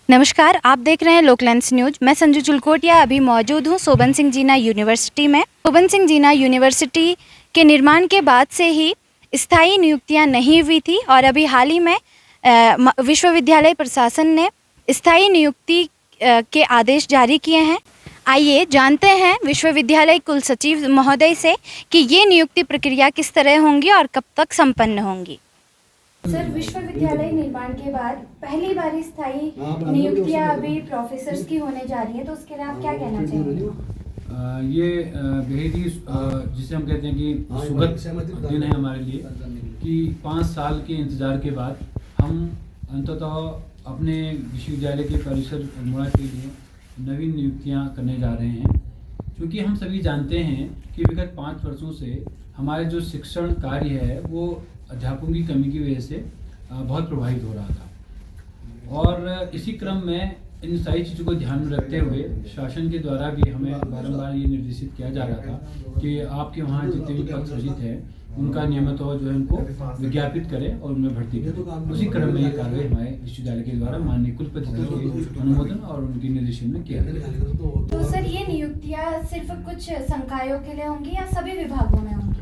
नमस्कार, आप देख रहे हैं लोकलेंस न्यूज। मैं संजू चुलकोटिया अभी मौजूद हूँ सोबन सिंह जीना यूनिवर्सिटी में। सोबन सिंह जीना यूनिवर्सिटी के निर्माण के बाद से ही स्थायी नियुक्तियाँ नहीं हुई थी और अभी हाल ही में विश्वविद्यालय प्रशासन ने स्थायी नियुक्ति के आदेश जारी किए हैं। आइए जानते हैं विश्वविद्यालय कुल सचिव महोदय से कि ये नियुक्ति प्रक्रिया किस तरह होंगी और कब तक संपन्न होंगी। सर, विश्वविद्यालय निर्माण के बाद पहली बार स्थायी नियुक्तियां अभी प्रोफेसर्स की होने जा रही है, तो उसके लिए आप क्या कहना चाहेंगे? ये बेहद ही जिसे हम कहते हैं कि सुखद दिन है हमारे लिए कि 5 साल के इंतज़ार के बाद हम अंततः अपने विश्वविद्यालय के परिसर अल्मोड़ा के लिए नवीन नियुक्तियां करने जा रहे हैं। क्योंकि हम सभी जानते हैं कि विगत 5 वर्षों से हमारे जो शिक्षण कार्य है वो अध्यापकों की कमी की वजह से बहुत प्रभावित हो रहा था और इसी क्रम में इन सारी चीज़ों को ध्यान में रखते हुए शासन के द्वारा भी हमें बारंबार ये निर्देशित किया जा रहा था कि आपके वहाँ जितने भी पद सृजित हैं उनका नियमित जो है उनको विज्ञापित करें और उनमें भर्ती करें। उसी क्रम में ये कार्य हमारे विश्वविद्यालय के द्वारा माननीय कुलपति के अनुमोदन और उनके निर्देशन में किया गया। तो सर, ये नियुक्तियाँ सिर्फ कुछ संकायों के लिए होंगी या सभी विभागों में होंगी?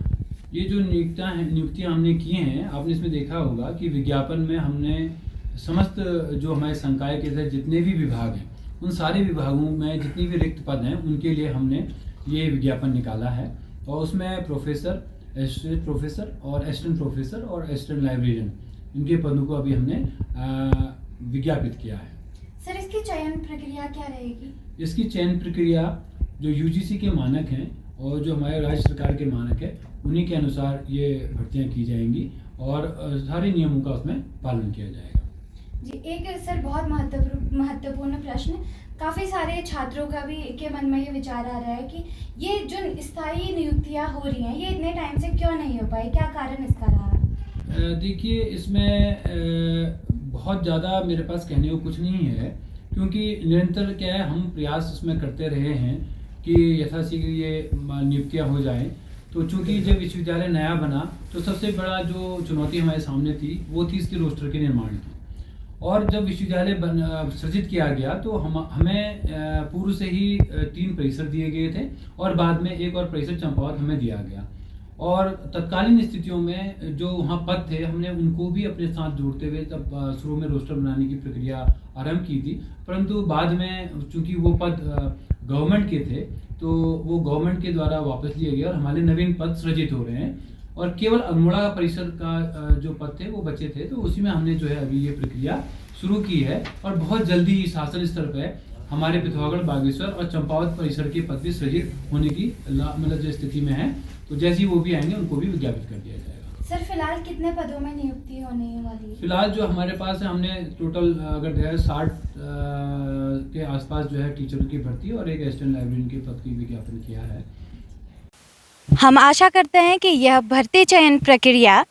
ये जो नियुक्तियाँ हमने की हैं, आपने इसमें देखा होगा कि विज्ञापन में हमने समस्त जो हमारे संकाय के तहत जितने भी विभाग हैं उन सारे विभागों में जितनी भी रिक्त पद हैं उनके लिए हमने ये विज्ञापन निकाला है और उसमें प्रोफेसर, एसोसिएट प्रोफेसर और असिस्टेंट प्रोफेसर और असिस्टेंट लाइब्रेरियन इनके पदों को अभी हमने विज्ञापित किया है। सर, इसकी चयन प्रक्रिया क्या रहेगी? इसकी चयन प्रक्रिया जो यूजीसी के मानक हैं और जो हमारे राज्य सरकार के मानक है उन्हीं के अनुसार ये भर्तियां की जाएंगी और सारे नियमों का उसमें पालन किया जाएगा। जी, एक सर बहुत महत्वपूर्ण प्रश्न, काफ़ी सारे छात्रों का भी के मन में ये विचार आ रहा है कि ये जो स्थायी नियुक्तियां हो रही हैं ये इतने टाइम से क्यों नहीं हो पाई, क्या कारण इसका रहा? देखिए, इसमें बहुत ज़्यादा मेरे पास कहने को कुछ नहीं है क्योंकि निरंतर क्या है हम प्रयास इसमें करते रहे हैं कि यथाशीघ्र ये नियुक्तियाँ हो जाएं। तो चूंकि जब विश्वविद्यालय नया बना तो सबसे बड़ा जो चुनौती हमारे सामने थी वो थी इसके रोस्टर के निर्माण की। और जब विश्वविद्यालय सृजित किया गया तो हमें पूर्व से ही 3 परिसर दिए गए थे और बाद में एक और परिसर चंपावत हमें दिया गया और तत्कालीन स्थितियों में जो वहाँ पद थे हमने उनको भी अपने साथ जोड़ते हुए तब शुरू में रोस्टर बनाने की प्रक्रिया आरंभ की थी, परंतु बाद में चूंकि वो पद गवर्नमेंट के थे तो वो गवर्नमेंट के द्वारा वापस लिए गए और हमारे नवीन पद सृजित हो रहे हैं और केवल अल्मोड़ा परिसर का जो पद थे वो बचे थे। तो उसी में हमने जो है अभी ये प्रक्रिया शुरू की है और बहुत जल्दी शासन स्तर पर हमारे पिथौरागढ़, बागेश्वर और चंपावत परिसर के पद भी सृजित होने की मतलब जो स्थिति में है, तो जैसे ही वो भी आएंगे उनको भी विज्ञापित कर दिया जाएगा। सर, फिलहाल कितने पदों में नियुक्ति होने वाली है? फिलहाल जो हमारे पास है हमने टोटल अगर देखा 60 के आसपास जो है टीचरों की भर्ती और एक असिस्टेंट लाइब्रेरियन के पद की विज्ञापन किया है। हम आशा करते हैं कि यह भर्ती चयन प्रक्रिया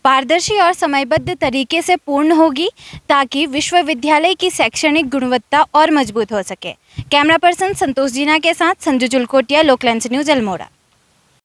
पारदर्शी और समयबद्ध तरीके से पूर्ण होगी ताकि विश्वविद्यालय की शैक्षणिक गुणवत्ता और मजबूत हो सके। कैमरा पर्सन संतोष जीना के साथ संजू चुलकोटिया, लोकलेंस न्यूज, अल्मोड़ा।